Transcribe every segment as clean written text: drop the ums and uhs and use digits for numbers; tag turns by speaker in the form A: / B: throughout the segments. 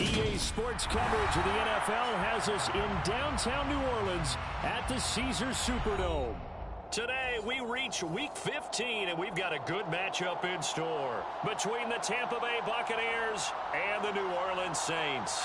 A: EA Sports coverage of the NFL has us in downtown New Orleans at the Caesars Superdome. Today, we reach Week 15, and we've got a good matchup in store between the Tampa Bay Buccaneers and the New Orleans Saints.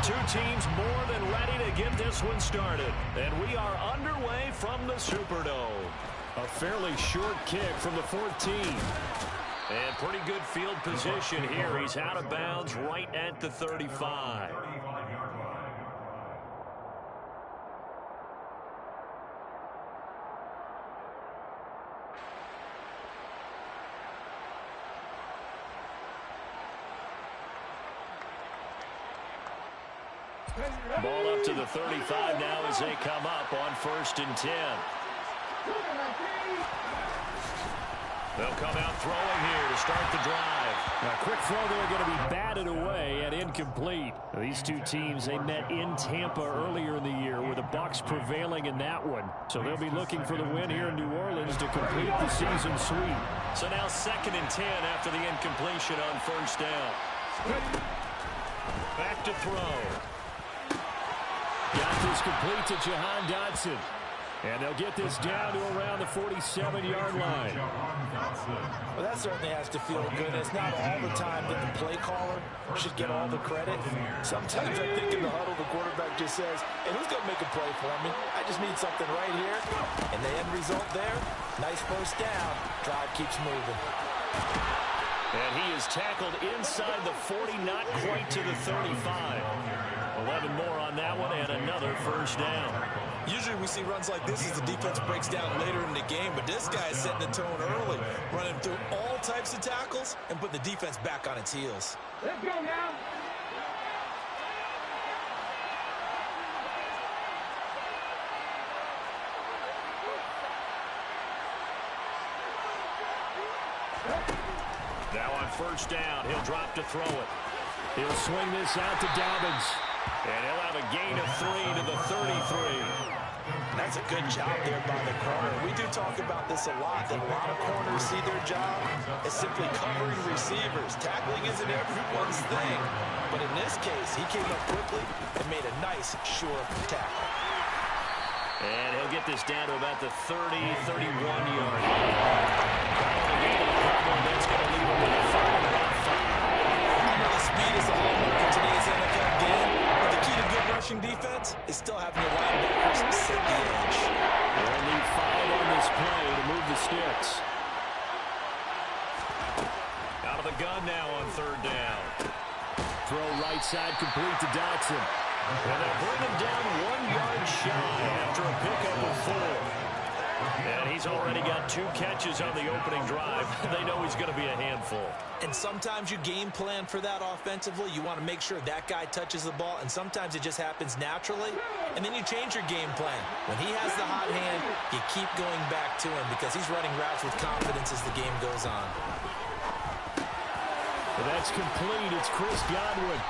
A: Two teams more than ready to get this one started. And we are underway from the Superdome. A fairly short kick from the 14. And pretty good field position here. He's out of bounds right at the 35. Ball up to the 35 now as they come up on 1st and 10. They'll come out throwing here to start the drive. A quick throw there going to be batted away and incomplete. These two teams, they met in Tampa earlier in the year with the Bucs prevailing in that one. So they'll be looking for the win here in New Orleans to complete the season sweep. So now 2nd and 10 after the incompletion on 1st down. Back to throw. Got this complete to Jahan Dotson. And they'll get this down to around the 47-yard line.
B: Well, that certainly has to feel good. It's not all the time that the play caller should get all the credit. Sometimes I think in the huddle, the quarterback just says, hey, who's going to make a play for me? I just need something right here. And the end result there, nice 1st down. Drive keeps moving.
A: And he is tackled inside the 40, not quite to the 35. 11 more on that one and another 1st down.
C: Usually we see runs like this as the defense breaks down later in the game, but this guy is setting the tone early, running through all types of tackles and putting the defense back on its heels.
D: Let's go now.
A: Now on 1st down, he'll drop to throw it. He'll swing this out to Dobbins. And he'll have a gain of 3 to the 33.
B: That's a good job there by the corner. We do talk about this a lot, that a lot of corners see their job as simply covering receivers. Tackling isn't everyone's thing. But in this case, he came up quickly and made a nice, sure tackle.
A: And he'll get this down to about the 30, 31-yard line. That's going to leave him with a 5.
B: The speed is a hallmark of today's NFL game. But the key to good rushing defense is still having your linebackers set the edge.
A: They'll need 5 on this play to move the sticks. Out of the gun now on 3rd down. Throw right side complete to Dotson. And they'll bring him down 1 yard shy after a pickup of 4. And he's already got 2 catches on the opening drive. They know he's going to be a handful.
B: And sometimes you game plan for that offensively. You want to make sure that guy touches the ball, and sometimes it just happens naturally. And then you change your game plan. When he has the hot hand, you keep going back to him because he's running routes with confidence as the game goes on.
A: Well, that's complete. It's Chris Godwin.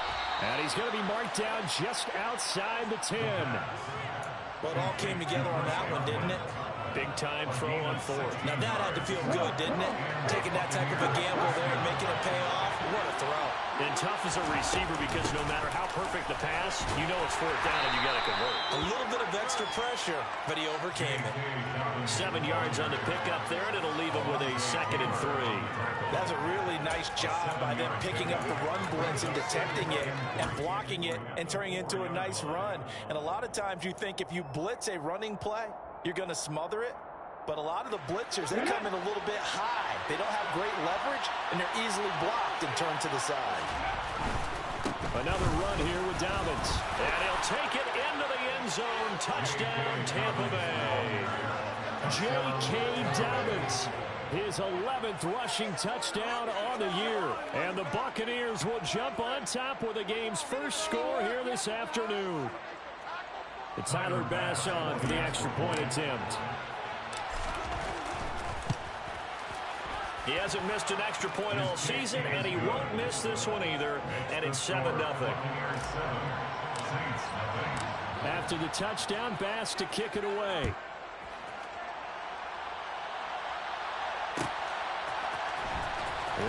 A: And he's going to be marked down just outside the 10.
B: Well, it all came together on that one, didn't it?
A: Big-time throw on 4th.
B: Now, that had to feel good, didn't it? Taking that type of a gamble there and making it pay off. What a throw.
A: And tough as a receiver because no matter how perfect the pass, you know it's 4th down and you got to convert.
B: A little bit of extra pressure, but he overcame it.
A: 7 yards on the pickup there, and it'll leave him with a 2nd and 3.
B: That's a really nice job by them picking up the run blitz and detecting it and blocking it and turning it into a nice run. And a lot of times you think if you blitz a running play, you're going to smother it. But a lot of the blitzers, they come in a little bit high. They don't have great leverage, and they're easily blocked and turned to the side.
A: Another run here with Dobbins. And he'll take it into the end zone. Touchdown, Tampa Bay. J.K. Dobbins. His 11th rushing touchdown on the year. And the Buccaneers will jump on top with the game's first score here this afternoon. It's Tyler Bass on for the extra point attempt. He hasn't missed an extra point all season, and he won't miss this one either. And it's 7-0. After the touchdown, Bass to kick it away.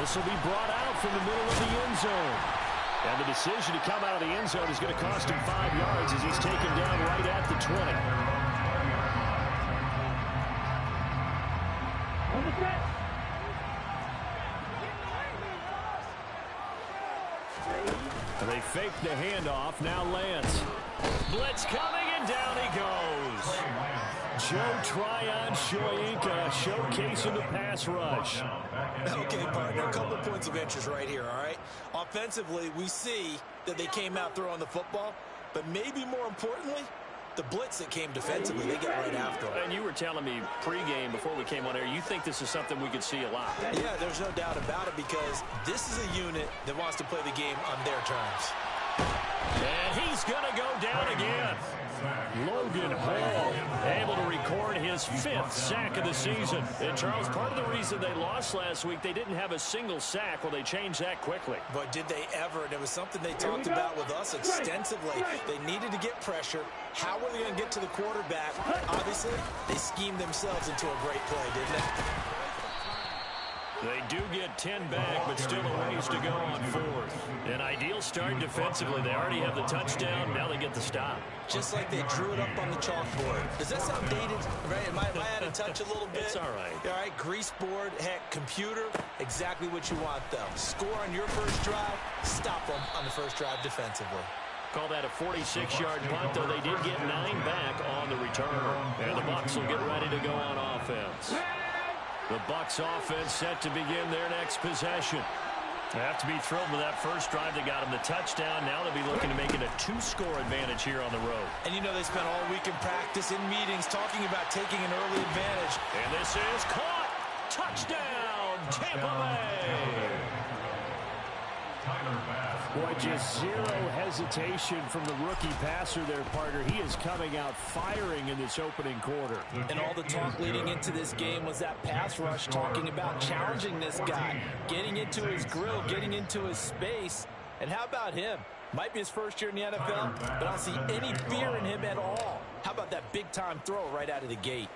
A: This will be brought out from the middle of the end zone. And the decision to come out of the end zone is going to cost him 5 yards as he's taken down right at the 20. And they fake the handoff. Now Lance. Blitz coming, and down he goes. Joe Tryon-Shoyinka showcasing the pass rush.
C: Okay, partner, a couple points of interest right here, all right? Offensively, we see that they came out throwing the football, but maybe more importantly, the blitz that came defensively, they get right after it.
A: And you were telling me pregame before we came on air, you think this is something we could see a lot.
C: Yeah, there's no doubt about it because this is a unit that wants to play the game on their terms.
A: And he's going to go down again. Logan Hall able to record his 5th sack of the season. And, Charles, part of the reason they lost last week, they didn't have a single sack. Well, they changed that quickly.
C: But did they ever? And it was something they talked about with us extensively. They needed to get pressure. How were they going to get to the quarterback? Obviously, they schemed themselves into a great play, didn't they?
A: They do get 10 back, but still a ways to go on 4th. An ideal start defensively. They already have the touchdown. Now they get the stop.
C: Just like they drew it up on the chalkboard. Does that sound dated? Right? Am I out of touch a little bit?
A: It's all right.
C: All right, grease board, heck, computer, exactly what you want, though. Score on your first drive, stop them on the first drive defensively.
A: Call that a 46-yard punt, though they did get 9 back on the return. And the Bucs will get ready to go on offense. The Bucs offense set to begin their next possession. They have to be thrilled with that first drive that got them the touchdown. Now they'll be looking to make it a 2-score advantage here on the road.
C: And you know they spent all week in practice, in meetings, talking about taking an early advantage.
A: And this is caught. Touchdown, Tampa Bay. Boy, just zero hesitation from the rookie passer there, partner. He is coming out firing in this opening quarter.
B: And all the talk leading into this game was that pass rush, talking about challenging this guy, getting into his grill, getting into his space. And how about him? Might be his first year in the NFL, but I don't see any fear in him at all. How about that big-time throw right out of the gate?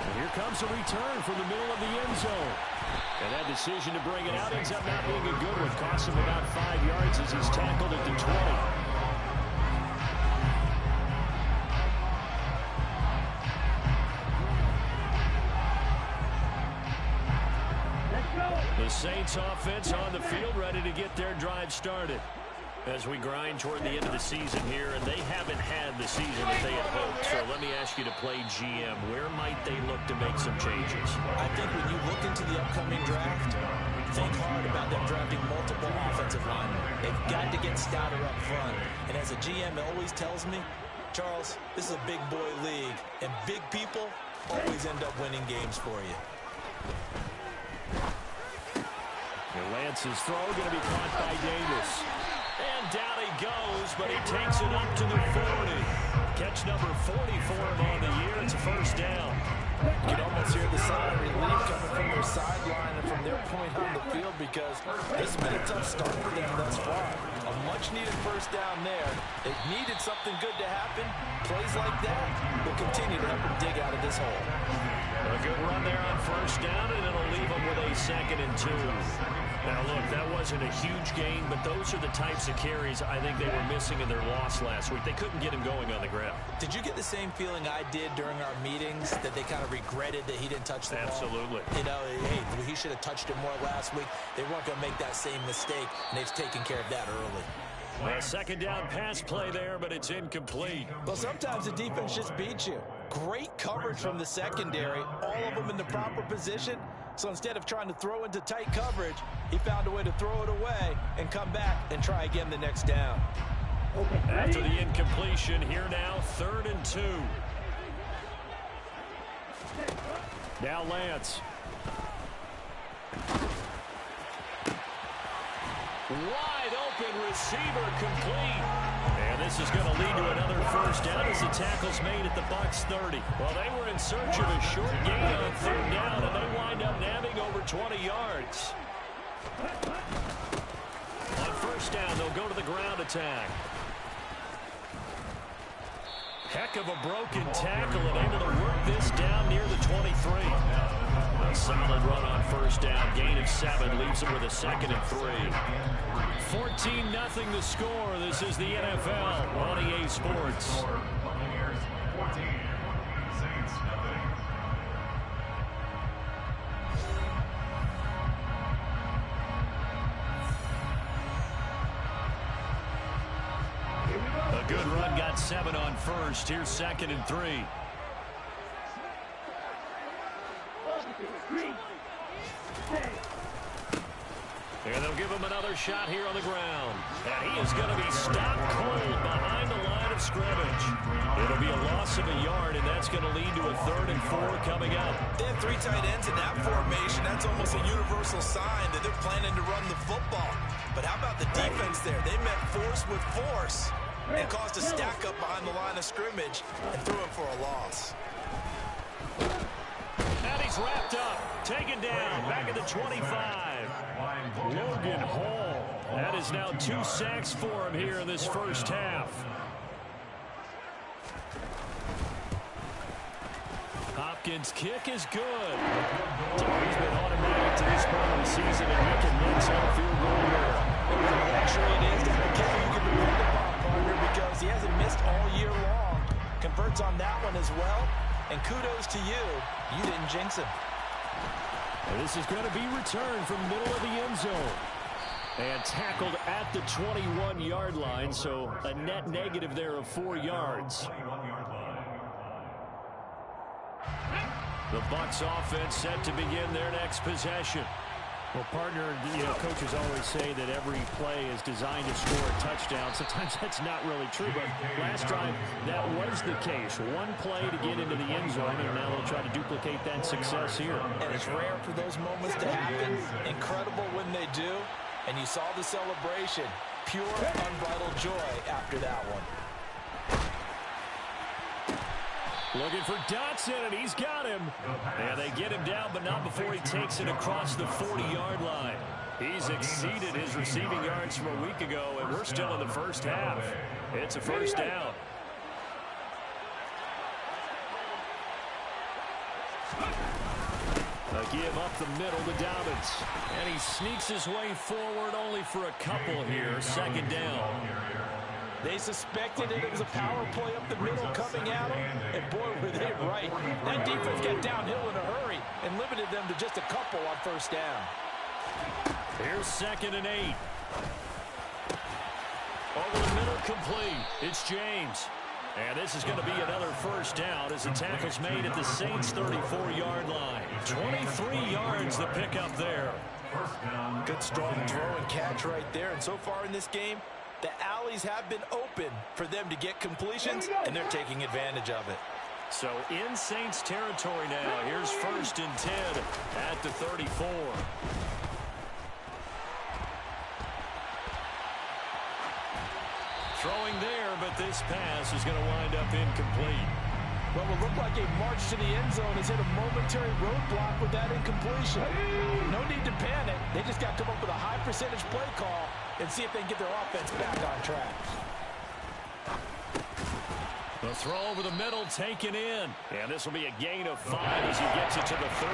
A: And here comes a return from the middle of the end zone. And that decision to bring it out ends up not being a good one. Costs him about 5 yards as he's tackled at the 20. The Saints offense on the field ready to get their drive started as we grind toward the end of the season here, and they haven't had the season that they had hoped. So let me ask you to play GM. Where might they look to make some changes?
C: I think when you look into the upcoming draft, think hard about them drafting multiple offensive linemen. They've got to get stouter up front. And as a GM always tells me, Charles, this is a big boy league, and big people always end up winning games for you.
A: And Lance's throw going to be caught by Davis. And down he goes, but he takes it up to the 40. Catch number 40 for him on the year. It's a first down.
B: You can almost hear the sigh of relief coming from their sideline and from their point on the field because this has been a tough start for them thus far. A much-needed first down there. They've needed something good to happen. Plays like that will continue to help them dig out of this hole.
A: A good run there on first down, and it'll leave them with a 2nd and 2. Now, look, that wasn't a huge gain, but those are the types of carries I think they were missing in their loss last week. They couldn't get him going on the ground.
C: Did you get the same feeling I did during our meetings, that they kind of regretted that he didn't touch the ball?
A: Absolutely.
C: You know, hey, he should have touched it more last week. They weren't going to make that same mistake, and they've taken care of that early.
A: A 2nd down pass play there, but it's incomplete.
C: Well, sometimes the defense just beats you. Great coverage from the secondary, all of them in the proper position. So instead of trying to throw into tight coverage, he found a way to throw it away and come back and try again the next down.
A: After the incompletion, here now, 3rd and 2. Now Lance. Wide open receiver complete. And this is going to lead to another first down as the tackle's made at the Bucs 30. Well, they were in search of a short gain on 3rd down, and they wind up nabbing over 20 yards. On first down, they'll go to the ground attack. Heck of a broken tackle and able to work this down near the 23. A solid run on first down. Gain of 7 leaves him with a 2nd and 3. 14-0 the score. This is the NFL on EA Sports. A good run, got 7 on first. Here's 2nd and 3. And they'll give him another shot here on the ground. And he is going to be stopped cold behind the line of scrimmage. It'll be a loss of a yard, and that's going to lead to a 3rd and 4 coming up.
B: They have 3 tight ends in that formation. That's almost a universal sign that they're planning to run the football. But how about the defense there? They met force with force and caused a stack up behind the line of scrimmage and threw it for a loss.
A: And he's wrapped up, taken down, back at the 25. Logan Hall. That is now 2 sacks for him here in this first half. Hopkins' kick is good. He's been automatic to this point of the season, and he can mix on field goal here.
B: Actually, it is to have a kicker you can depend upon, partner, because he hasn't missed all year long. Converts on that one as well. And kudos to you. You didn't jinx him.
A: And this is going to be returned from the middle of the end zone. And tackled at the 21-yard line, so a net negative there of 4 yards. The Bucs offense set to begin their next possession. Well, partner, coaches always say that every play is designed to score a touchdown. Sometimes that's not really true, but last drive, that was the case. One play to get into the end zone, and now they'll try to duplicate that success here.
B: And it's rare for those moments to happen. Incredible when they do. And you saw the celebration. Pure, unbridled joy after that one.
A: Looking for Dotson, and he's got him. And they get him down, but not before he takes it across the 40-yard line. He's exceeded his receiving yards from a week ago, and we're still in the first half. It's a first down. A give up the middle to Dobbins. And he sneaks his way forward only for a couple here. 2nd down.
B: They suspected it was a power play up the middle coming at them, and boy, were they right. That defense got downhill in a hurry and limited them to just a couple on first down.
A: Here's 2nd and 8. Over the middle, complete. It's James. And this is going to be another first down as the tackle's made at the Saints' 34-yard line. 23 yards the pickup there.
B: Good strong throw and catch right there, and so far in this game, the alleys have been open for them to get completions, and they're taking advantage of it.
A: So in Saints territory now. Here's 1st and 10 at the 34. Throwing there, but this pass is going to wind up incomplete.
B: What will look like a march to the end zone has hit a momentary roadblock with that incompletion. No need to panic. They just got to come up with a high percentage play call and see if they can get their offense back on track.
A: The throw over the middle taken in. And this will be a gain of 5 as he gets it to the 30.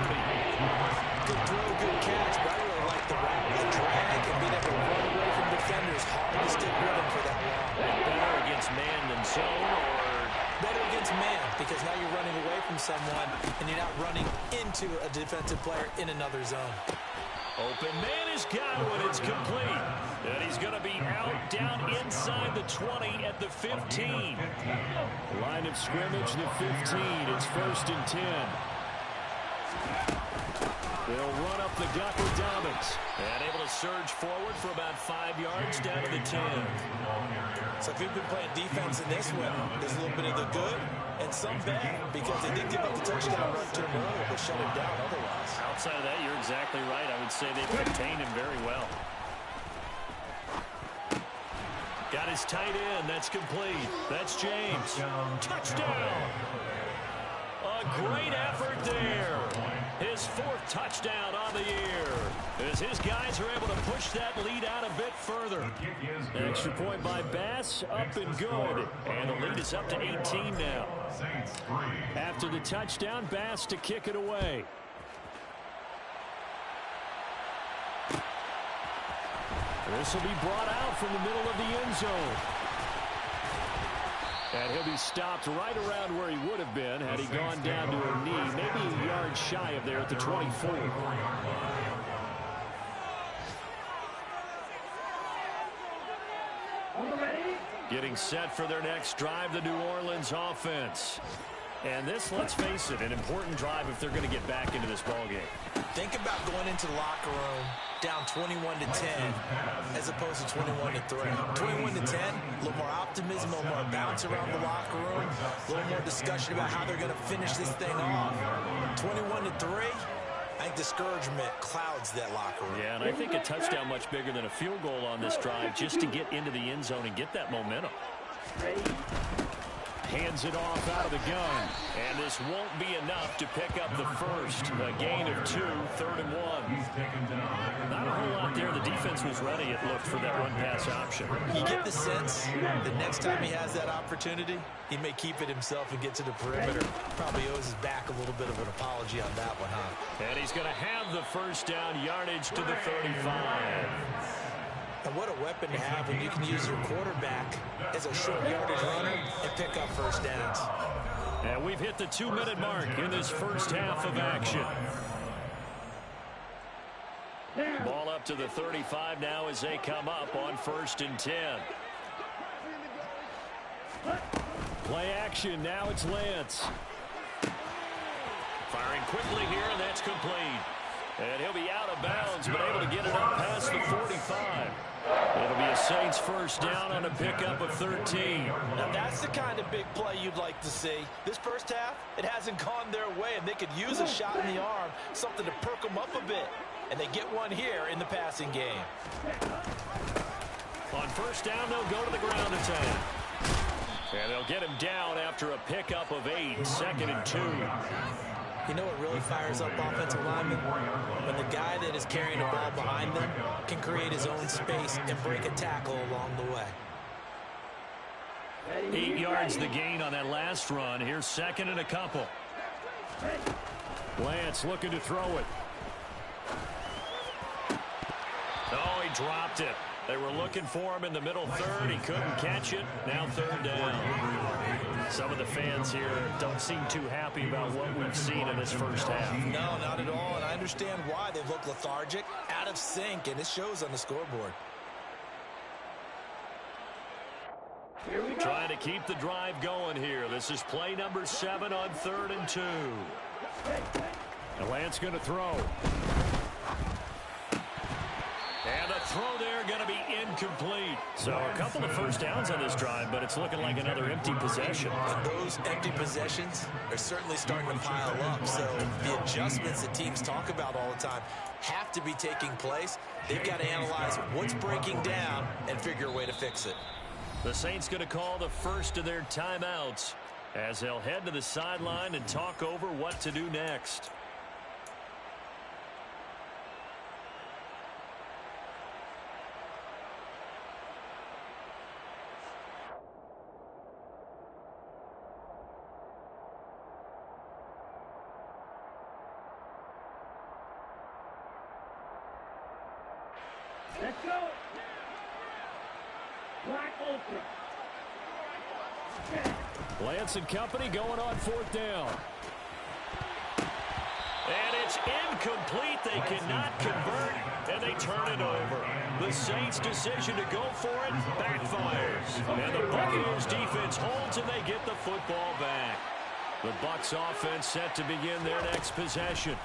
B: Good throw, good catch, but I really like the route. The drag and being able to run away from defenders. Hard to stick with him for that long.
A: Better against man than zone, or
B: better against man, because now you're running away from someone and you're not running into a defensive player in another zone.
A: Open man has got one. It's complete. And he's going to be out down inside the 20 at the 15. Line of scrimmage, the 15. It's 1st and 10. They'll run up the gut with Dobbins. And able to surge forward for about 5 yards down to the 10.
B: So if you've been playing defense in this one, there's a little bit of the good and some bad, because they did give up the touchdown run to him earlier, but shut him down otherwise.
A: Outside of that, you're exactly right. I would say they've contained him very well. Got his tight end. That's complete. That's James. Touchdown. A great effort there. His 4th touchdown on the year, as his guys are able to push that lead out a bit further. Extra point by Bass, up and good. And the lead is up to 18 now. After the touchdown, Bass to kick it away. This will be brought out from the middle of the end zone. And he'll be stopped right around where he would have been had he gone down to a knee, maybe a yard shy of there at the 24. Getting set for their next drive, the New Orleans offense. And this, let's face it, an important drive if they're going to get back into this ballgame.
C: Think about going into the locker room down 21-10 as opposed to 21-3. 21-10, a little more optimism, a little more bounce around the locker room, a little more discussion about how they're going to finish this thing off. 21-3, I think discouragement clouds that locker room.
A: Yeah, and I think a touchdown much bigger than a field goal on this drive just to get into the end zone and get that momentum. Hands it off out of the gun. And this won't be enough to pick up the first. A gain of 2, 3rd and 1. Not a whole lot there. The defense was ready, it looked, for that run-pass option.
C: You get the sense the next time he has that opportunity, he may keep it himself and get to the perimeter. Probably owes his back a little bit of an apology on that one, huh?
A: And he's going to have the first down, yardage to the 35.
C: And what a weapon to have when you can use your quarterback as a short yardage runner and pick up first downs.
A: And we've hit the 2-minute mark in this first half of action. Ball up to the 35 now as they come up on 1st and 10. Play action, now it's Lance. Firing quickly here, and that's complete. And he'll be out of bounds, but able to get it up past the 45. It'll be a Saints first down on a pickup of 13.
C: Now that's the kind of big play you'd like to see. This first half, it hasn't gone their way, and they could use a shot in the arm, something to perk them up a bit. And they get one here in the passing game.
A: On first down, they'll go to the ground attack. And they'll get him down after a pickup of 8, 2nd and 2.
C: You know what really fires up offensive linemen? When the guy that is carrying the ball behind them can create his own space and break a tackle along the way.
A: 8 yards the gain on that last run. Here's 2nd and a couple. Lance looking to throw it. Oh, he dropped it. They were looking for him in the middle third. He couldn't catch it. Now 3rd down. Some of the fans here don't seem too happy about what we've seen in this first half.
C: No, not at all. And I understand why. They look lethargic, out of sync, and it shows on the scoreboard.
A: Trying to keep the drive going here. This is play number 7 on 3rd and 2. And Lance going to throw. And the throw there going to be incomplete. So a couple of first downs on this drive, but it's looking like another empty possession.
C: And those empty possessions are certainly starting to pile up. So the adjustments that teams talk about all the time have to be taking place. They've got to analyze what's breaking down and figure a way to fix it.
A: The Saints going to call the first of their timeouts as they'll head to the sideline and talk over what to do next.
D: Let's go. Black Ultra.
A: Lance and company going on 4th down. And it's incomplete. They cannot convert, and they turn it over. The Saints' decision to go for it backfires. And the Buccaneers defense holds, and they get the football back. The Bucs offense set to begin their next possession.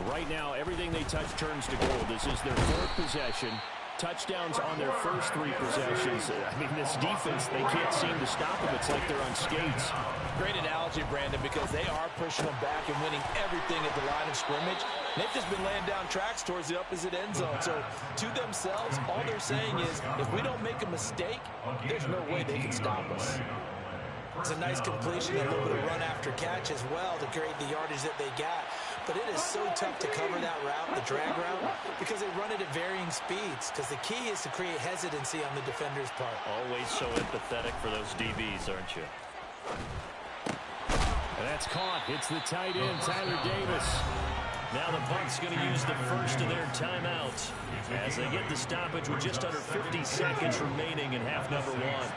A: Right now, everything they touch turns to gold. This is their 4th possession. Touchdowns on their first 3 possessions. I mean, this defense, they can't seem to stop them. It's like they're on skates.
B: Great analogy, Brandon, because they are pushing them back and winning everything at the line of scrimmage. They've just been laying down tracks towards the opposite end zone. So to themselves, all they're saying is, if we don't make a mistake, there's no way they can stop us.
C: It's a nice completion, a little bit of run after catch as well to create the yardage that they got. but it is so tough to cover that route, the drag route, because they run it at varying speeds, because the key is to create hesitancy on the defender's part.
A: Always so empathetic for those DBs, aren't you? And that's caught. It's the tight end, Tyler Davis. Now the Bucs going to use the first of their timeouts as they get the stoppage with just under 50 seconds remaining in half number one.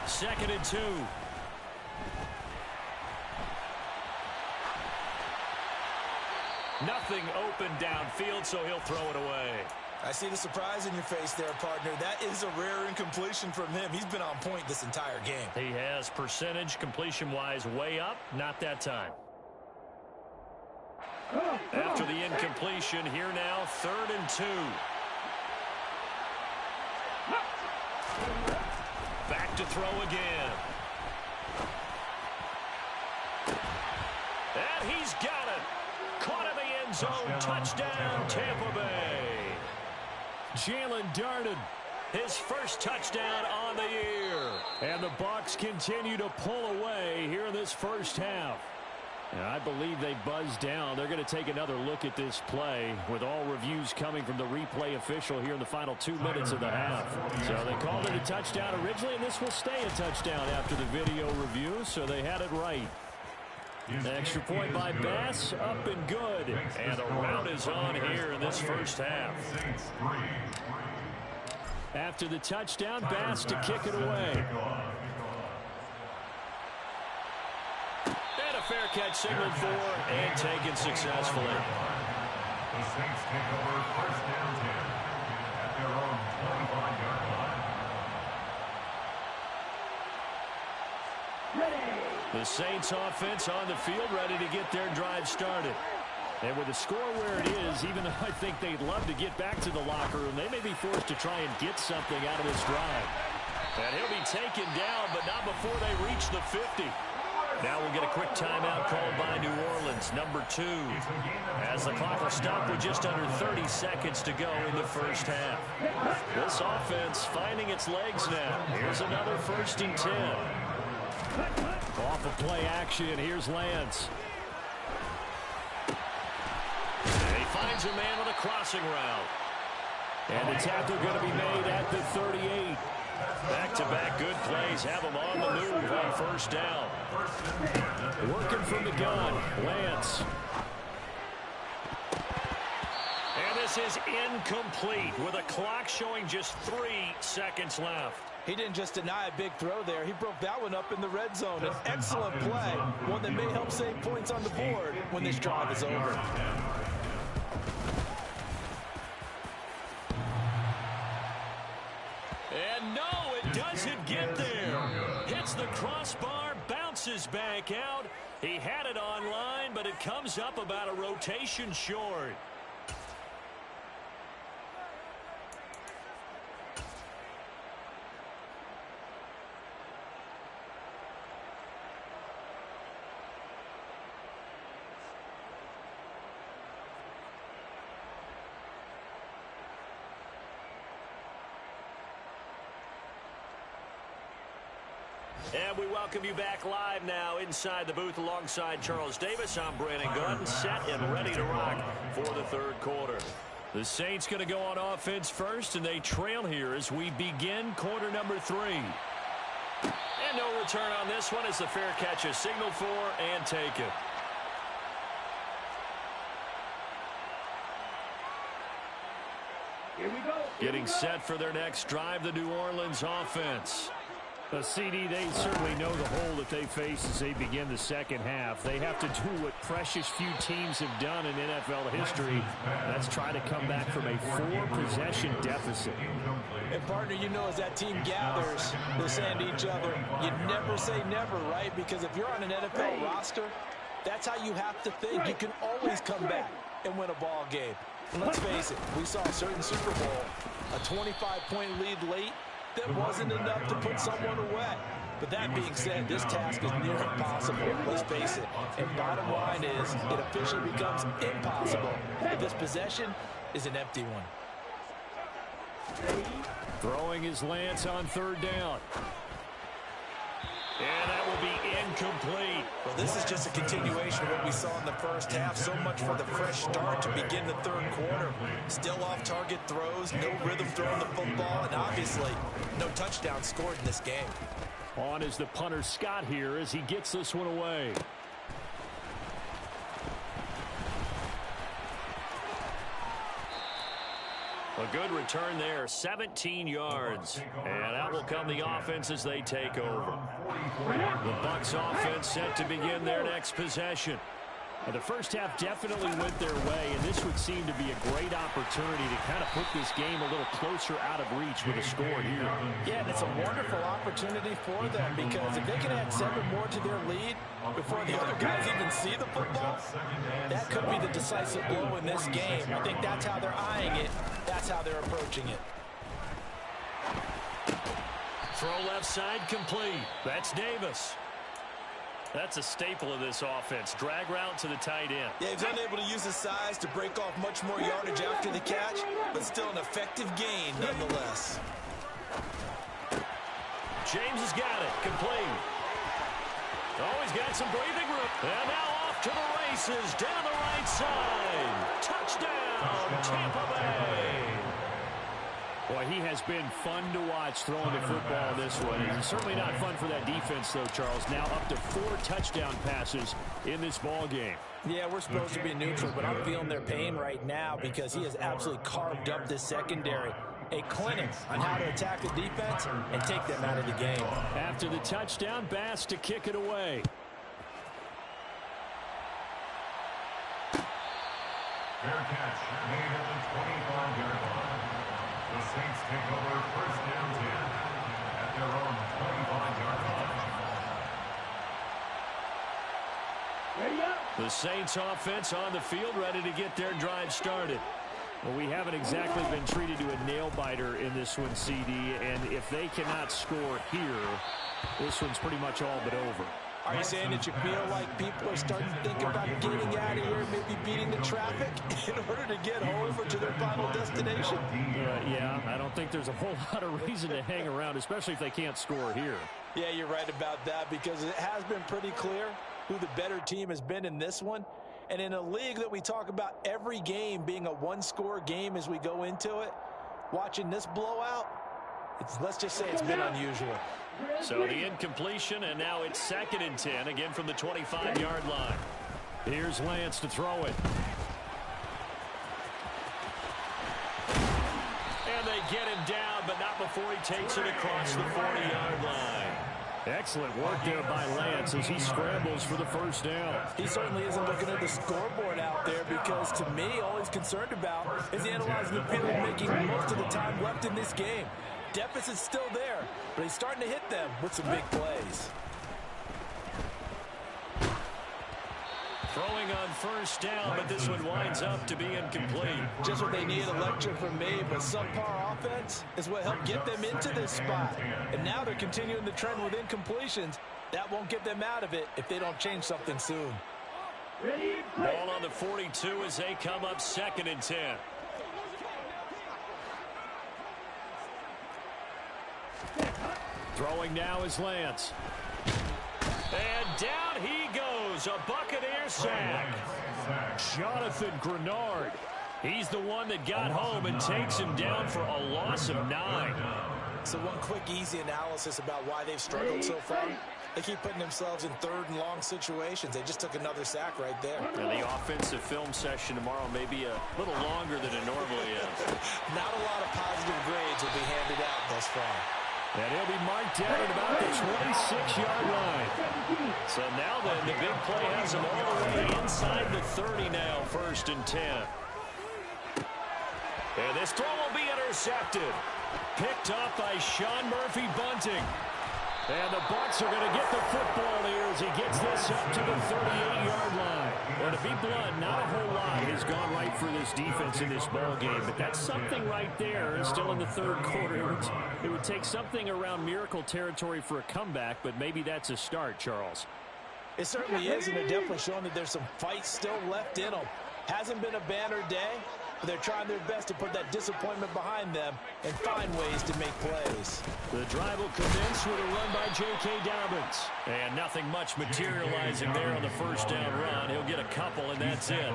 A: Second and 2. Nothing open downfield, so he'll throw it away.
C: I see the surprise in your face there, partner. That is a rare incompletion from him. He's been on point this entire game.
A: He has percentage completion-wise way up. Not that time. After the incompletion, here now, 3rd and 2. Back to throw again. And he's got it. Caught in the end zone. Touchdown, Tampa Bay. Jalen Darden, his first touchdown on the year. And the Bucs continue to pull away here in this first half. And I believe they buzzed down. They're going to take another look at this play with all reviews coming from the replay official here in the final 2 minutes of the half. So they called it a touchdown originally, and this will stay a touchdown after the video review, so they had it right. Extra point by Bass, up and good. And the rout is on here in this first half. After the touchdown, Bass to kick it away. And a fair catch signaled for and taken successfully.
E: The Saints take over first down 10 at their own 25-yard line.
A: The Saints offense on the field, ready to get their drive started. And with the score where it is, even though I think they'd love to get back to the locker room, they may be forced to try and get something out of this drive. And he'll be taken down, but not before they reach the 50. Now we'll get a quick timeout called by New Orleans, number 2, as the clock will stop with just under 30 seconds to go in the first half. This offense finding its legs now. Here's another 1st and 10. Off of play action, here's Lance. And he finds a man on the crossing route. And the tackle going to be made at the 38. Back-to-back good plays have him on the move on 1st down. Working from the gun, Lance. And this is incomplete with a clock showing just 3 seconds left.
C: He didn't just deny a big throw there. He broke that one up in the red zone. An excellent play, one that may help save points on the board when this drive is over.
A: And no, it doesn't get there. Hits the crossbar, bounces back out. He had it online, but it comes up about a rotation short. And we welcome you back live now inside the booth alongside Charles Davis. I'm Brandon Gunn, set and ready to rock for the 3rd quarter. The Saints going to go on offense first, and they trail here as we begin quarter number 3. And no return on this one as the fair catch is signaled for and taken.
D: Here we go.
A: Getting set for their next drive, the New Orleans offense. CD, they certainly know the hole that they face as they begin the second half. They have to do what precious few teams have done in NFL history. That's try to come back from a 4-possession deficit.
C: And, partner, you know, as that team gathers, they're saying to each other, you never say never, right? Because if you're on an NFL roster, that's how you have to think. You can always come back and win a ball game. And let's face it, we saw a certain Super Bowl, a 25-point lead late, that wasn't enough to put someone away. But that being said, this task is near impossible. Let's face it. And bottom line is, it officially becomes impossible if this possession is an empty one.
A: Throwing his Lance on 3rd down. And that will be incomplete.
B: Well, this is just a continuation of what we saw in the first half. So much for the fresh start to begin the third quarter. Still off-target throws, no rhythm throwing the football, and obviously no touchdown scored in this game.
A: On is the punter Scott here as he gets this one away. A good return there, 17 yards. And out will come the offense as they take over. The Bucs offense set to begin their next possession. And the first half definitely went their way, and this would seem to be a great opportunity to kind of put this game a little closer out of reach with a score here.
B: Yeah, and it's a wonderful opportunity for them because if they can add 7 more to their lead before the other guys even see the football, that could be the decisive blow in this game. I think that's how they're eyeing it. That's how they're approaching it.
A: Throw left side complete. That's Davis. That's a staple of this offense. Drag route to the tight end.
B: Yeah, he's unable to use his size to break off much more yardage after the catch, but still an effective gain nonetheless.
A: James has got it. Complete. Oh, he's got some breathing room. And now off to the races down the right side. Touchdown, Tampa Bay. Boy, he has been fun to watch throwing the football this one. It's certainly not fun for that defense, though, Charles. Now up to 4 touchdown passes in this ball game.
B: Yeah, we're supposed to be neutral, but I'm feeling their pain right now because he has absolutely carved up this secondary. A clinic on how to attack the defense and take them out of the game.
A: After the touchdown, Bass to kick it away.
E: Fair catch made at the 25-yard line. The Saints take over first down 10 at their own 25-yard line.
D: Ready up.
A: The Saints offense on the field, ready to get their drive started. Well, we haven't exactly been treated to a nail-biter in this one, CD, and if they cannot score here, this one's pretty much all but over.
B: Are you saying that you feel like people are starting to think about getting out of here, maybe beating the traffic in order to get home or to their final destination?
A: Yeah, I don't think there's a whole lot of reason to hang around, especially if they can't score here.
B: Yeah, you're right about that because it has been pretty clear who the better team has been in this one. And in a league that we talk about every game being a one-score game as we go into it, watching this blowout, let's just say it's been unusual.
A: So the incompletion, and now it's 2nd and 10, again from the 25-yard line. Here's Lance to throw it. And they get him down, but not before he takes it across the 40-yard line. Excellent work there by Lance as he scrambles for the first down.
B: He certainly isn't looking at the scoreboard out there because, to me, all he's concerned about is analyzing the field and making most of the time left in this game. Deficit's still there, but he's starting to hit them with some big plays.
A: Throwing on first down, but this one winds up to be incomplete.
B: Just what they need, a lecture from me, but subpar offense is what helped get them into this spot. And now they're continuing the trend with incompletions. That won't get them out of it if they don't change something soon.
A: Ball on the 42 as they come up 2nd and 10. Throwing now is Lance. And down he goes, a Buccaneer sack. Jonathan Grenard. He's the one that got home and takes him down for a loss of 9.
B: So one quick, easy analysis about why they've struggled so far. They keep putting themselves in 3rd and long situations. They just took another sack right there.
A: And the offensive film session tomorrow may be a little longer than it normally is.
B: Not a lot of positive grades will be handed out thus far.
A: And he'll be marked down at about the 26-yard line. So now then, the big play has him all the way inside the 30 now, 1st and 10. And this throw will be intercepted. Picked up by Sean Murphy Bunting. And the Bucs are going to get the football here as he gets this up to the 38-yard line. Well, to be blunt, not a whole lot has gone right for this defense in this ball game, but that's something right there. Still in the 3rd quarter. It would take something around miracle territory for a comeback, but maybe that's a start, Charles.
B: It certainly is, and they're definitely showing that there's some fight still left in them. Hasn't been a banner day, but they're trying their best to put that disappointment behind them and find ways to make plays.
A: The drive will commence with a run by J.K. Dobbins. And nothing much materializing there on the first down run. He'll get a couple, and that's it.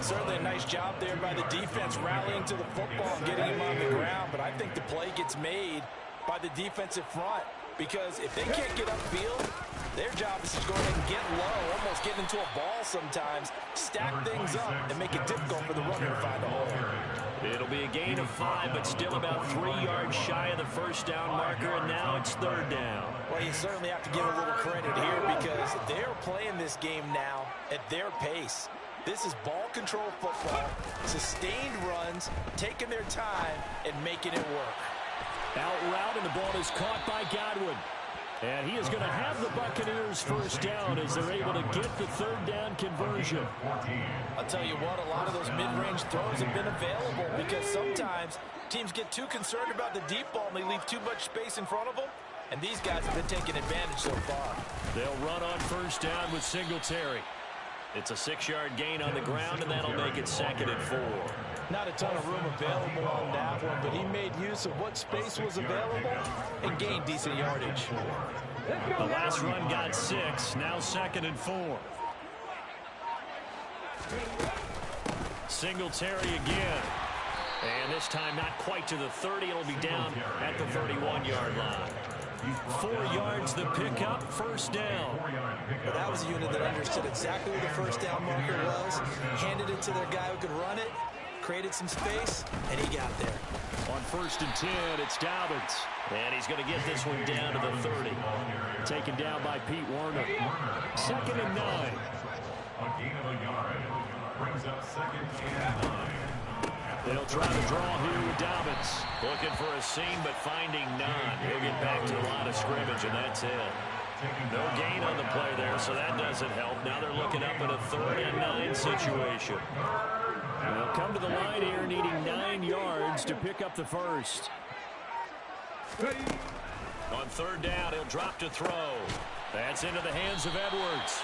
B: Certainly a nice job there by the defense rallying to the football and getting him on the ground, but I think the play gets made by the defensive front, because if they can't get upfield, their job is to go ahead and get low, almost get into a ball sometimes, stack things up, and make it difficult for the runner to find a hole.
A: It'll be a gain of 5, but still about 3 yards shy of the first down marker, and now it's third down.
B: Well, you certainly have to give a little credit here because they're playing this game now at their pace. This is ball control football, sustained runs, taking their time, and making it work.
A: Out route, and the ball is caught by Godwin. And he is going to have the Buccaneers first down as they're able to get the third down conversion.
B: I'll tell you what, a lot of those mid-range throws have been available because sometimes teams get too concerned about the deep ball and they leave too much space in front of them. And these guys have been taking advantage so far.
A: They'll run on first down with Singletary. It's a 6-yard gain on the ground, and that'll make it 2nd and 4.
B: Not a ton of room available on that one, but he made use of what space was available and gained decent yardage.
A: The last run got 6, now 2nd and 4. Singletary again. And this time not quite to the 30. It'll be down at the 31-yard line. 4 yards the pickup, first down.
C: Well, that was a unit that understood exactly where the first down marker was, handed it to their guy who could run it, created some space, and he got there.
A: On 1st and 10, it's Dobbins. And he's going to get this one down to the 30. Taken down by Pete Werner. 2nd and 9.
E: A gain of a yard brings up 2nd and 9.
A: They'll try to draw here with Dobbins. Looking for a seam, but finding none. He'll get back to the line of scrimmage, and that's it. No gain on the play there, so that doesn't help. Now they're looking up at a 3rd and 9 situation. They'll come to the line here, needing 9 yards to pick up the first. On 3rd down, he'll drop to throw. That's into the hands of Edwards.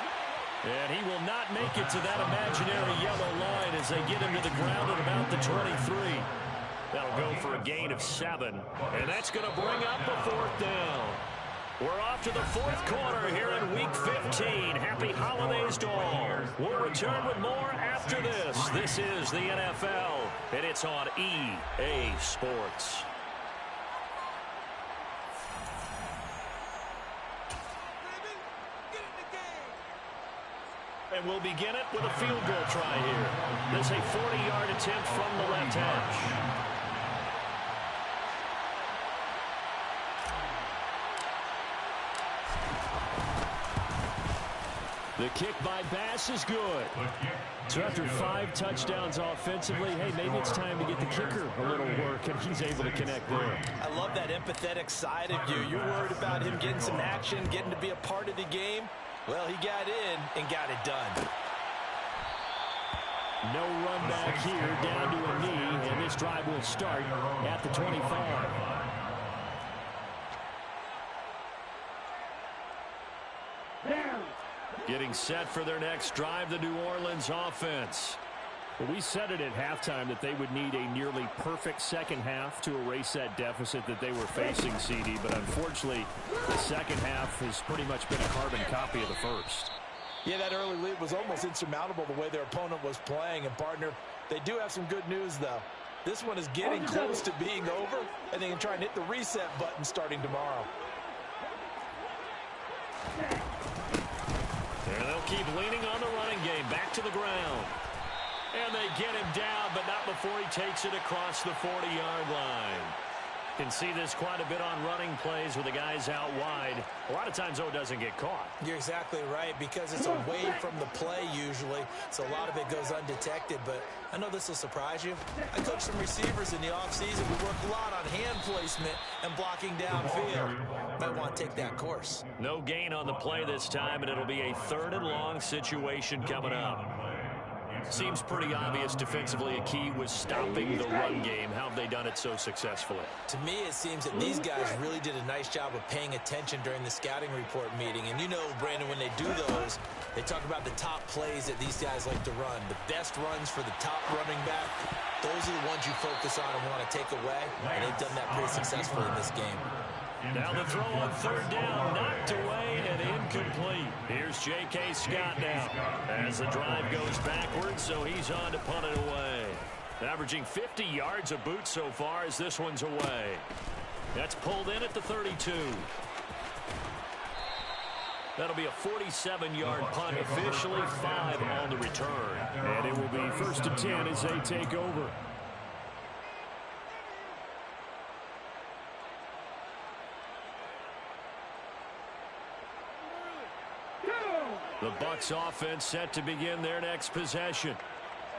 A: And he will not make it to that imaginary yellow line as they get him to the ground at about the 23. That'll go for a gain of 7. And that's going to bring up a 4th down. We're off to the 4th quarter here in Week 15. Happy holidays to all. We'll return with more after this. This is the NFL, and it's on EA Sports. And we'll begin it with a field goal try here. This is a 40-yard attempt from the left hash. The kick by Bass is good. So after 5 touchdowns offensively, hey, maybe it's time to get the kicker a little work, and he's able to connect there.
B: I love that empathetic side of you. You're worried about him getting some action, getting to be a part of the game. Well, he got in and got it done.
A: No run back here, down to a knee, and this drive will start at the 25. Getting set for their next drive, the New Orleans offense. Well, we said it at halftime that they would need a nearly perfect second half to erase that deficit that they were facing, CD. But unfortunately, the second half has pretty much been a carbon copy of the first.
B: Yeah, that early lead was almost insurmountable the way their opponent was playing. And, partner, they do have some good news, though. This one is getting close to being over, and they can try and hit the reset button starting tomorrow.
A: And they'll keep leaning on the running game. Back to the ground. And they get him down, but not before he takes it across the 40-yard line. Can see this quite a bit on running plays with the guys out wide. A lot of times, though, it doesn't get caught.
C: You're exactly right, because it's away from the play usually, so a lot of it goes undetected. But I know this will surprise you. I coached some receivers in the offseason. We work a lot on hand placement and blocking downfield. Might want to take that course.
A: No gain on the play this time, and it'll be a 3rd and long situation coming up. Seems pretty obvious defensively a key was stopping the run game. How have they done it so successfully?
C: To me, it seems that these guys really did a nice job of paying attention during the scouting report meeting. And you know, Brandon, when they do those, They talk about the top plays that these guys like to run. The best runs for the top running back, those are the ones you focus on and want to take away, and they've done that pretty successfully in this game.
A: Now the throw on third down, knocked away and incomplete. Here's J.K. Scott now as the drive goes backwards, so he's on to punt it away. Averaging 50 yards a boot so far as this one's away. That's pulled in at the 32. That'll be a 47-yard punt, officially 5 on the return. And it will be 1st and 10 as they take over. The Bucs offense set to begin their next possession.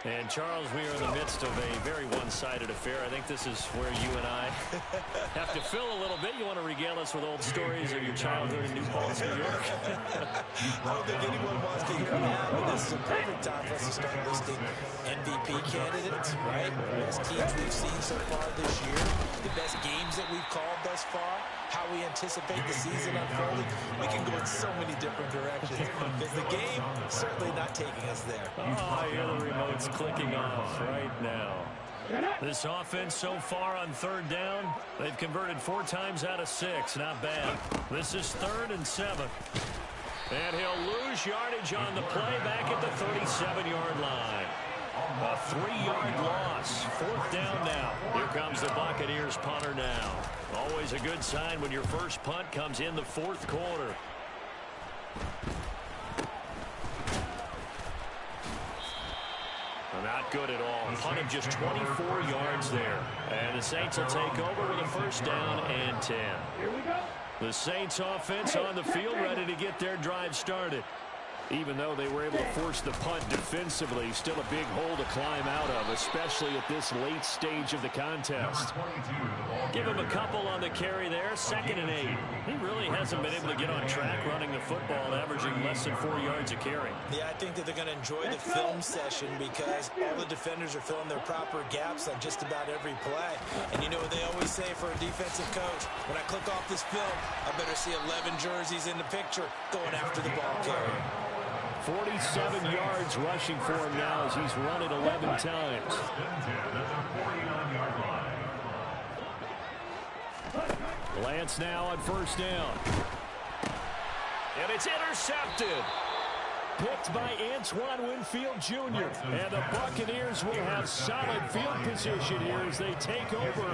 A: And, Charles, we are in the midst of a very one-sided affair. I think this is where you and I have to fill a little bit. You want to regale us with old stories of your childhood in New Paltz, New York?
C: I don't think anyone wants to hear that, but this is a perfect time for us to start listing MVP candidates, right? The best teams we've seen so far this year, the best games that we've called thus far, how we anticipate the season unfolding. We can go in so many different directions. Because the game certainly not taking us there.
A: Oh, I hear the remote's clicking off right now. This offense so far on third down, they've converted 4 times out of 6. Not bad. This is 3rd and 7. And he'll lose yardage on the play back at the 37-yard line. A 3-yard loss. 4th down now. Here comes the Buccaneers punter now. Always a good sign when your first punt comes in the 4th quarter. Not good at all. Punt of just 24 yards there. And the Saints will take over with a 1st down and 10.
D: Here we go.
A: The Saints offense on the field ready to get their drive started. Even though they were able to force the punt defensively, still a big hole to climb out of, especially at this late stage of the contest. Give him a couple on the carry there, 2nd and 8. He really hasn't been able to get on track running the football, averaging less than 4 yards a carry.
C: Yeah, I think that they're going to enjoy the film session because all the defenders are filling their proper gaps on just about every play. And you know what they always say for a defensive coach? When I click off this film, I better see 11 jerseys in the picture going after the ball carrier.
A: 47 yards rushing for him now as he's run it 11 times. Lance now on 1st down. And it's intercepted. Picked by Antoine Winfield Jr. And the Buccaneers will have solid field position here as they take over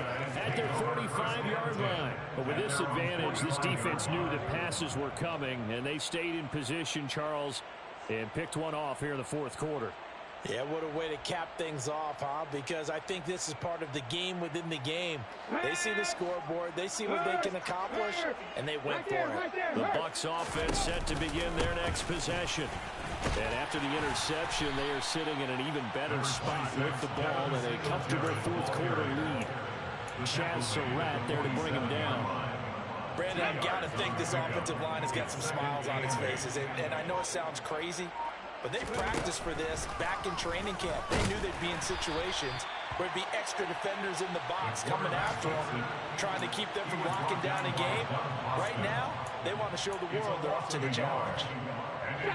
A: at their 45-yard line. But with this advantage, this defense knew that passes were coming, and they stayed in position, Charles, and picked one off here in the 4th quarter.
C: Yeah, what a way to cap things off, huh? Because I think this is part of the game within the game. They see the scoreboard, they see what they can accomplish, and they went for it.
A: The Bucs offense set to begin their next possession. And after the interception, they are sitting in an even better spot with the ball and a comfortable 4th quarter lead. Chaz Surratt there to bring him down.
C: Brandon, I've got to think this offensive line has got some smiles on its faces. And I know it sounds crazy, but they practiced for this back in training camp. They knew they'd be in situations where it'd be extra defenders in the box coming after them, trying to keep them from locking down a game. Right now, they want to show the world they're up to the challenge.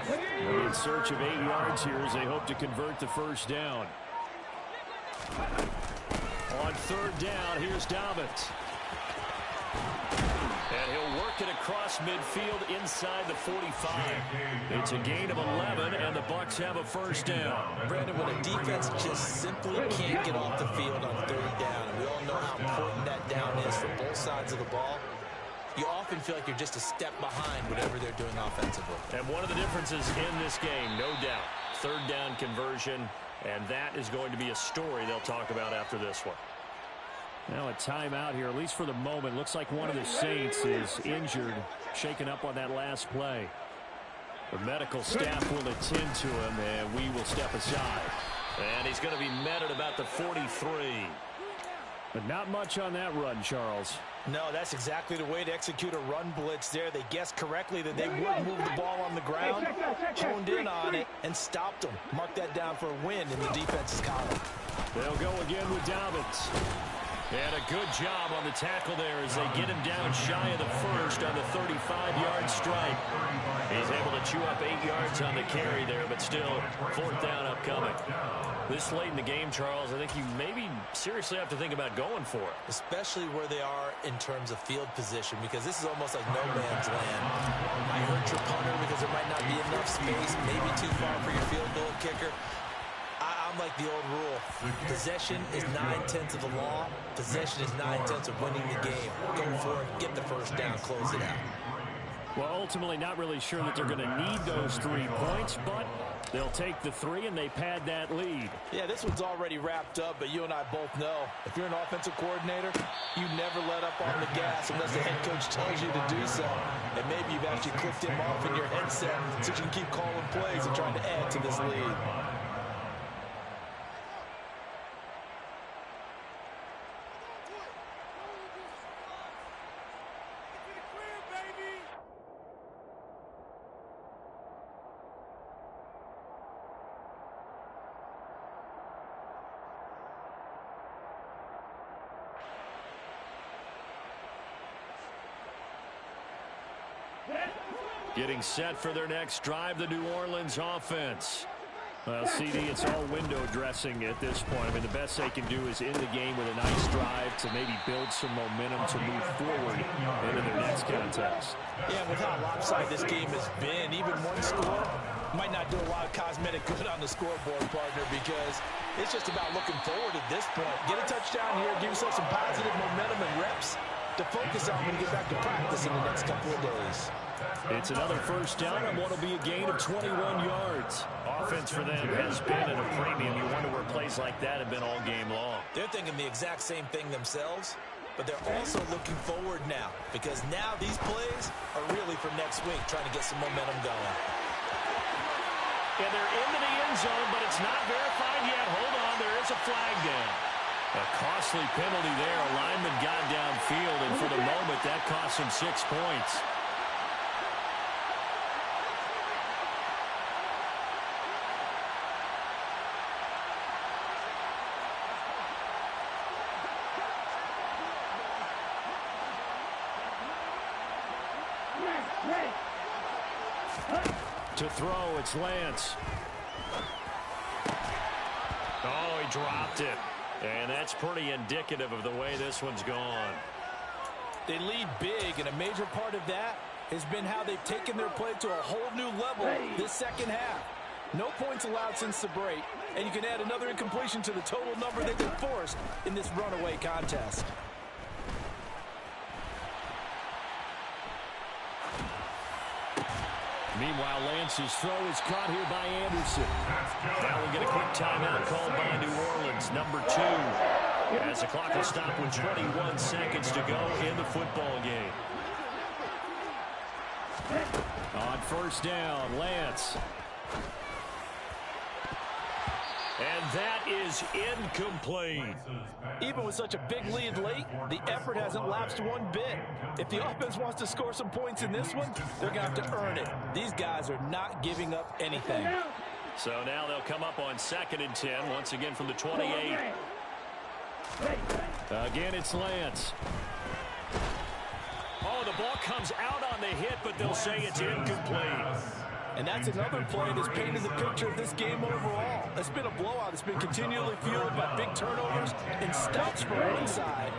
A: They're in search of 8 yards here as they hope to convert the 1st down. On 3rd down, here's Dobbins. And he'll work it across midfield inside the 45. It's a gain of 11, and the Bucs have a 1st down.
C: Brandon, when a defense just simply can't get off the field on 3rd down, and we all know how important that down is for both sides of the ball, you often feel like you're just a step behind whatever they're doing offensively.
A: And one of the differences in this game, no doubt, 3rd down conversion, and that is going to be a story they'll talk about after this one. Now a timeout here, at least for the moment. Looks like one of the Saints is injured, shaken up on that last play. The medical staff will attend to him, and we will step aside. And he's going to be met at about the 43. But not much on that run, Charles.
C: No, that's exactly the way to execute a run blitz there. They guessed correctly that they would move the ball on the ground, honed in on it, and stopped them. Mark that down for a win in the defense's column.
A: They'll go again with Dobbins. And a good job on the tackle there as they get him down shy of the first on the 35-yard stripe. He's able to chew up 8 yards on the carry there, but still, fourth down upcoming. This late in the game, Charles, I think you maybe seriously have to think about going for it.
C: Especially where they are in terms of field position, because this is almost like no man's land. Might hurt your punter because there might not be enough space, maybe too far for your field goal kicker. I'm like the old rule. Possession is 9/10 of the law. Possession is 9/10 of winning the game. Go for it, get the first down, close it out.
A: Well, ultimately, not really sure that they're going to need those 3 points, but they'll take the 3 and they pad that lead.
B: Yeah, this one's already wrapped up, but you and I both know if you're an offensive coordinator, you never let up on the gas unless the head coach tells you to do so. And maybe you've actually clicked him off in your headset so you can keep calling plays and trying to add to this lead.
A: Getting set for their next drive, the New Orleans offense. Well, CD, it's all window dressing at this point. I mean, the best they can do is end the game with a nice drive to maybe build some momentum to move forward into their next contest.
B: Yeah, with how lopsided this game has been, even one score might not do a lot of cosmetic good on the scoreboard, partner, because it's just about looking forward at this point. Get a touchdown here, give yourself some positive momentum and reps to focus on when you get back to practice in the next couple of days.
A: It's another first down and what will be a gain of 21 yards. Offense for them has been at a premium. You wonder where plays like that have been all game long.
C: They're thinking the exact same thing themselves, but they're also looking forward now, because now these plays are really for next week, trying to get some momentum going.
A: And they're into the end zone, but it's not verified yet. Hold on, there is a flag down. A costly penalty there. A lineman got downfield, and for the moment, that cost him 6 points. To throw, it's Lance. Oh, he dropped it. And that's pretty indicative of the way this one's gone.
B: They lead big, and a major part of that has been how they've taken their play to a whole new level this second half. No points allowed since the break, and you can add another incompletion to the total number they've been forced in this runaway contest.
A: Meanwhile, Lance's throw is caught here by Anderson. Now we get a quick timeout called by New Orleans, number 2. As the clock will stop with 21 seconds to go in the football game. On first down, Lance. And that is incomplete.
B: Even with such a big lead late, the effort hasn't lapsed one bit. If the offense wants to score some points in this one, they're going to have to earn it. These guys are not giving up anything.
A: So now they'll come up on 2nd and 10, once again from the 28. Again, it's Lance. Oh, the ball comes out on the hit, but they'll say it's incomplete.
B: And that's another play that's painted the picture of this game overall. It's been a blowout. It's been continually fueled by big turnovers and stops from one side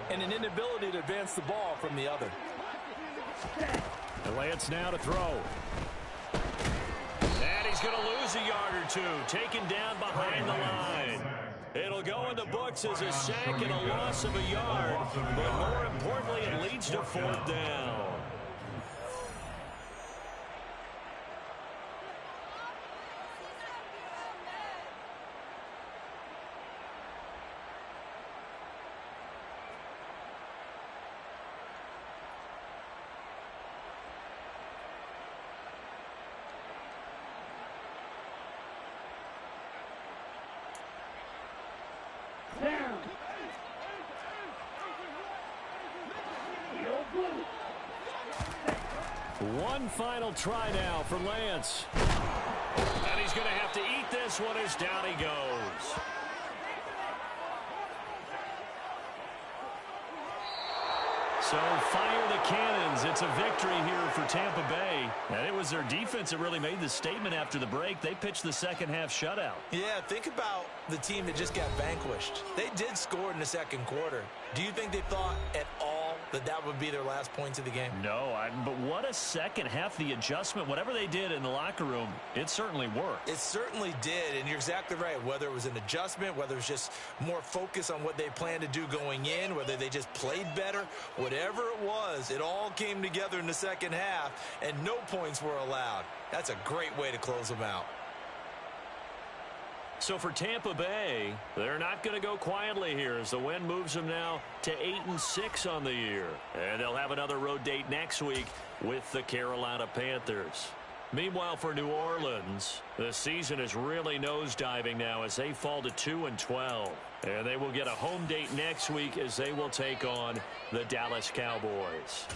B: and an inability to advance the ball from the other.
A: And Lance now to throw. And he's going to lose a yard or two, taken down behind the line. It'll go in the books as a sack and a loss of a yard, but more importantly, it leads to 4th down. One final try now for Lance. And he's going to have to eat this one as down he goes. So fire the cannons. It's a victory here for Tampa Bay. And it was their defense that really made the statement after the break. They pitched the second half shutout.
C: Yeah, think about the team that just got vanquished. They did score in the second quarter. Do you think they thought at all that that would be their last points of the game?
A: No, but what a second half. The adjustment, whatever they did in the locker room, it certainly worked.
C: It certainly did, and you're exactly right. Whether it was an adjustment, whether it was just more focus on what they planned to do going in, whether they just played better, whatever it was, it all came together in the second half, and no points were allowed. That's a great way to close them out.
A: So for Tampa Bay, they're not going to go quietly here as the win moves them now to 8-6 on the year. And they'll have another road date next week with the Carolina Panthers. Meanwhile, for New Orleans, the season is really nosediving now as they fall to 2-12. And they will get a home date next week as they will take on the Dallas Cowboys.